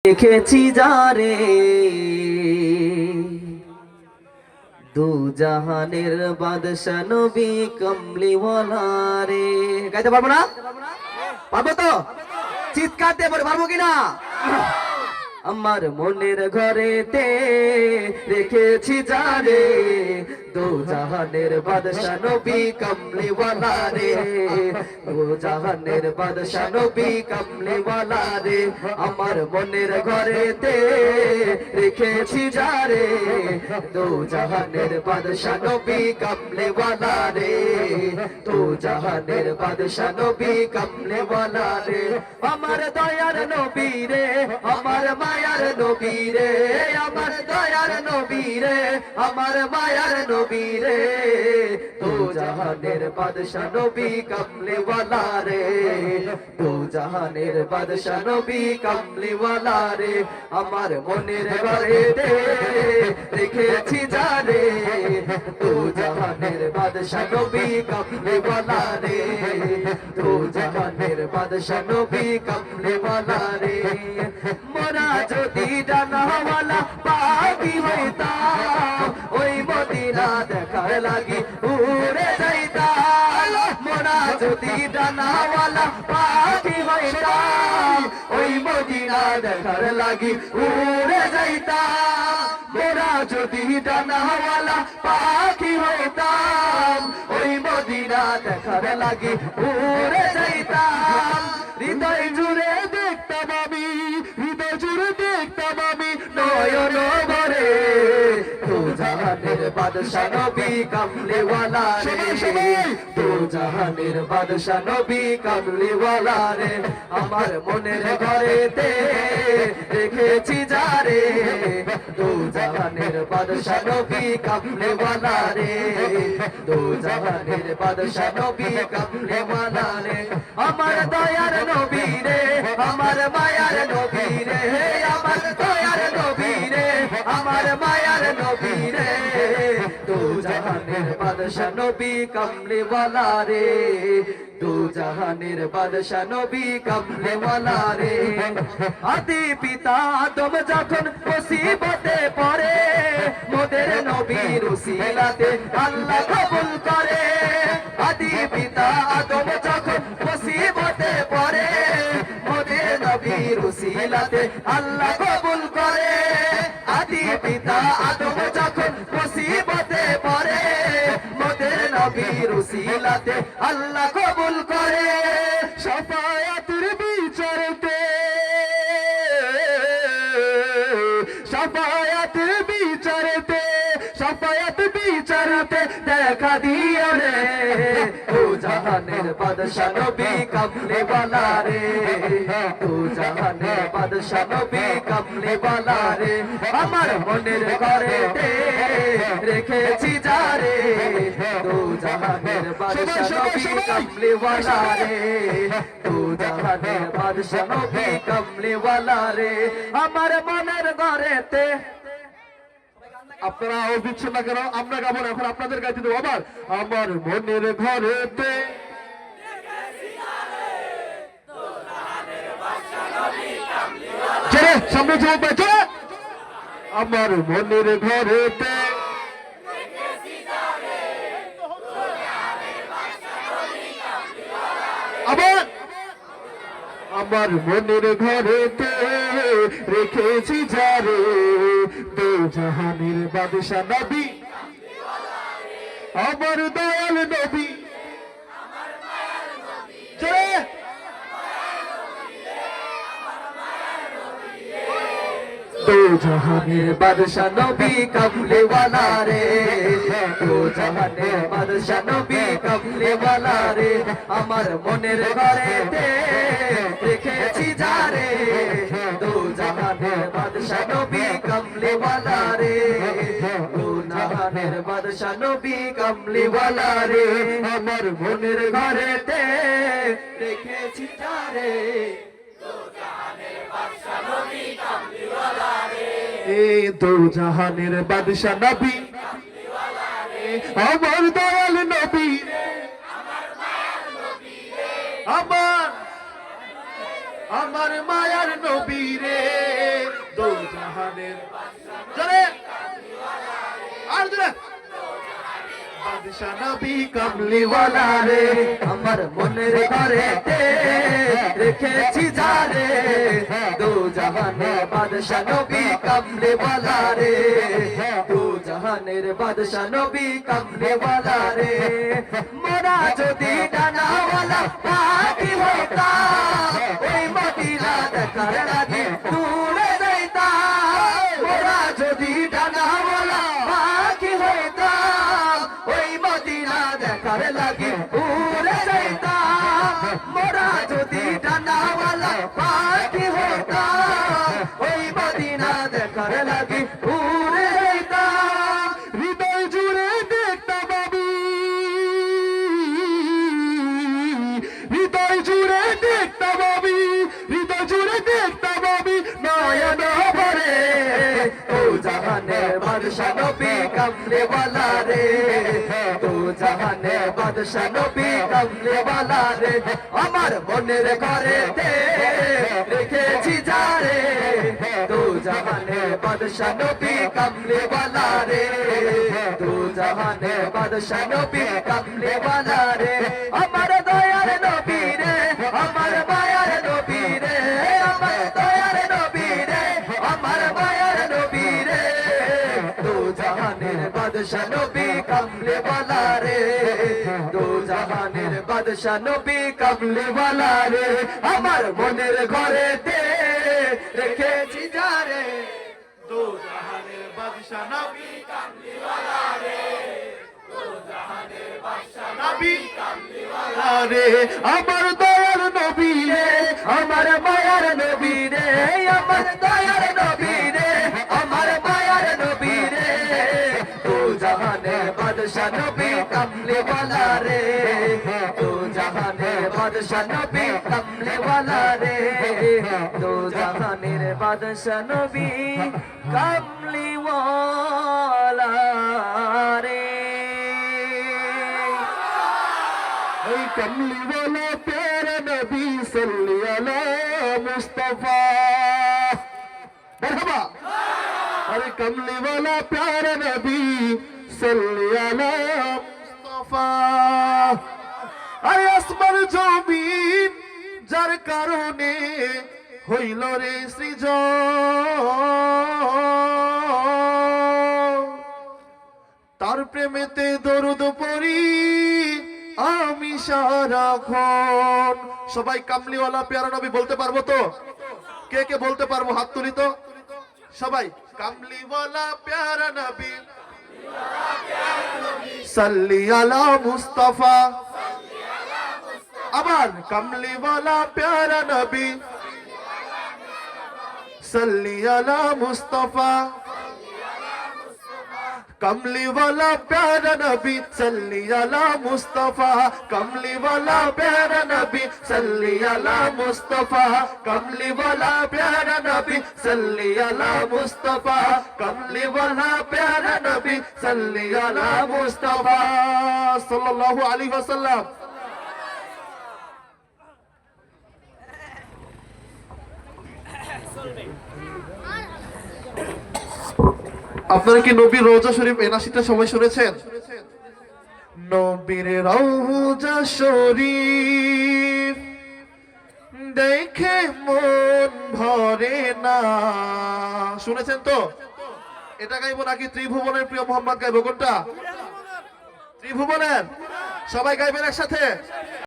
দেখেছি যারে দু জাহানের বাদশা নবী কমলিওয়ালা রে। গাইতে পারবো না? পারবো তো? চিৎকারতে পারবো কিনা? আমার মনের ঘরেতে রেখেছি যারে দু জাহানের বাদশা নবী কমলিওয়ালা রে। দু জাহানের বাদশা নবী কমলিওয়ালা রে। আমার মনের ঘরেতে রেখেছি যারে দু জাহানের বাদশা নবী কমলিওয়ালা রে। দু জাহানের বাদশা নবী কমলিওয়ালা রে। আমার দয়ার নবী রে, আমার মায়ার নবী রে, আমার দয়ার নবী রে, আমার মায়ার নবী রে। দু জাহানের বাদশা নবী কমলিওয়ালা রে। দু জাহানের বাদশা নবী কমলিওয়ালা রে। আমার মনের ঘরেতে রেখেছি যারে দু জাহানের বাদশা নবী কমলিওয়ালা রে। দু জাহানের বাদশা নবী কমলিওয়ালা রে। মোরা যদি ডানাওয়ালা পাখি হইতাম ওই মদিনা দেখার লাগি উড়ে যাইতাম। মোরা যদি ডানাওয়ালা পাখি হইতাম ওই মদিনা দেখার লাগি উড়ে যাইতাম। মোরা যদি ডানাওয়ালা পাখি হইতাম ওই মদিনা দেখার লাগি উড়ে যাইতাম। হৃদয় জুড়ে দেখতাম আমি, হৃদয় জুড়ে দেখতাম আমি নয়ন ভরে দু জাহানের বাদশা নবী কমলিওয়ালা রে। দু জাহানের বাদশা নবী কমলিওয়ালা রে। আমার মনের ঘরেতে রেখেছি যারে দু জাহানের বাদশা নবী কমলিওয়ালা রে। দু জাহানের বাদশা নবী কমলিওয়ালা রে। আমার দয়ার নবী রে, আমার মায়ার নবী রে, আমার দয়ার নবী রে, আমার মায়ার নবী রে। দু জাহানের বাদশা নবী কমলিওয়ালা রে। দু জাহানের বাদশা নবী কমলিওয়ালা রে। আদি পিতা আদম যখন মুসিবতে পড়ে মোদের নবীর উসিলাতে আল্লাহ কবুল করে। আদি পিতা আদম যখন মুসিবতে পড়ে মোদের নবীর উসিলাতে আল্লাহ কবুল করে। আদি পিতা আদম যখন মুসিবতে পড়ে মোদের নবীর উসিলাতে আল্লাহ কবুল করে। শাফায়াতের বিচারতে, শাফায়াতের বিচারতে, শাফায়াত বিচারতে দেখা দিও রে দু জাহানের বাদশা নবী কমলিওয়ালা রে। দু জাহানের বাদশা নবী কমলিওয়ালা রে। আমার মনের ঘরেতে রেখেছি যারে দু জাহানের বাদশা নবী কমলিওয়ালা রে। দু জাহানের বাদশা নবী কমলিওয়ালা রে। আমার মনের ঘরেতে আপনারা আওয়াজ দিচ্ছেন না কেন? আমরা গাবো না, এখন আপনাদের গাইতে দেবো। আবার আমার মনের ঘরেতে সামনে চলে পাইছে। আমার মনের ঘরেতে আবার আমার মনের ঘরেতে রেখেছি যারে দু জাহানের বাদশা নবী আমার দয়াল নবী। দু জাহানের বাদশা নবী কমলিওয়ালা রে। দু জাহানের বাদশা নবী কমলিওয়ালা রে। আমার মনের ঘরেতে রেখেছি যারে দু জাহানের বাদশা নবী কমলিওয়ালা রে। দু জাহানের বাদশা নবী কমলিওয়ালা রে। আমার মনের ঘরেতে রেখেছি যারে দু জাহানের বাদশা নবী আমার দয়াল নবী আমার আমার মায়ার নবী রে। জোরে আর জোরে বাদশা নবী কামলিওয়ালা রে আমার মনের ঘরেতে রেখেছি যারে দু জাহানের বাদশা নবী কামলিওয়ালা রে দু জাহানের বাদশা নবী কামলিওয়ালা রে মোরা যদি ডানাওয়ালা পাখি হইতাম ওই মদিনা দেখার লাগি দূরে যাইতাম মোরা যদি ডানাওয়ালা পাখি হইতাম ওই মদিনা দেখার লাগি উড়ে যাইতাম মোরা যদি ডানাওয়ালা পাখি হইতাম ওই মদিনা দেখার লাগি উড়ে যাইতাম হৃদয় জুড়ে দেখতাম আমি হৃদয় জুড়ে দেখতাম আমি হৃদয় জুড়ে দেখতাম আমি নয়ন ভরে ও জাহানের বাদশা নবী কামলেওয়ালা রে ও জাহানের বাদশা নবী কামলেওয়ালা রে আমার মনের ঘরেতে রেখেছি যারে তো জাহানের বাদশা নবী কামলেওয়ালা রে তো জাহানের বাদশা নবী কামলেওয়ালা রে আমার দয়ার নবী রে আমার মায়ার নবী রে আমার দয়ার নবী রে আমার মায়ার নবী রে দু জাহানের বাদশা নবী কামলেওয়ালা রে দু জাহানের বাদশা নবী কামলেওয়ালা রে আমার মনের ঘরেতে রেখেছি যারে দু জাহানের বাদশা নবী কামলিওয়ালা রে দু জাহানের বাদশা নবী কামলিওয়ালা রে আমার দয়ার নবী রে আমার মায়ার নবী রে আমার দয়ার নবী রে আমার মায়ার নবী রে তু জাহানের বাদশা নবী কামলেওয়ালা রে তু জাহানের বাদশা নবী কামলেওয়ালা রে তু জাহানের বাদশা নবী কামলেওয়ালা রে এই কমলিওয়ালা প্যারা নবী সাল্লি আলা মুস্তাফা মারহাবা আরে কমলিওয়ালা প্যারা নবী সাল্লি আলা মুস্তাফা আরে আসমান জমিন যার কারণে হইল রে সৃজন তার প্রেমেতে দরুদ পড়ি আমি সারাক্ষণ সবাই কামলিওয়ালা প্যারা নবী বলতে পারবো তো কে কে বলতে পারবো হাত তুলি তো সবাই কামলিওয়ালা প্যারা নবী সাল্লি আলা মুস্তাফা আবার কামলিওয়ালা প্যারা নবী সাল্লি আলা মুস্তাফা कमली वाला प्यारा नबी सल्ली अला मुस्तफा कमली वाला प्यारा नबी सल्ली अला मुस्तफा कमली वाला प्यारा नबी सल्ली अला मुस्तफा कमली वाला प्यारा नबी सल्ली अला मुस्तफा सल्लल्लाहु अलैहि वसल्लम আপনারা কি নবীর রওজা শরীফ এই নাসিটা সবাই শুনেছেন নবীর রওজা শরীফ দেখে মন ভরে না শুনেছেন তো এটা গাইবো নাকি ত্রিভুবনের প্রিয় মোহাম্মদ গাইবো কোনটা ত্রিভুবনের সবাই গাইবেন একসাথে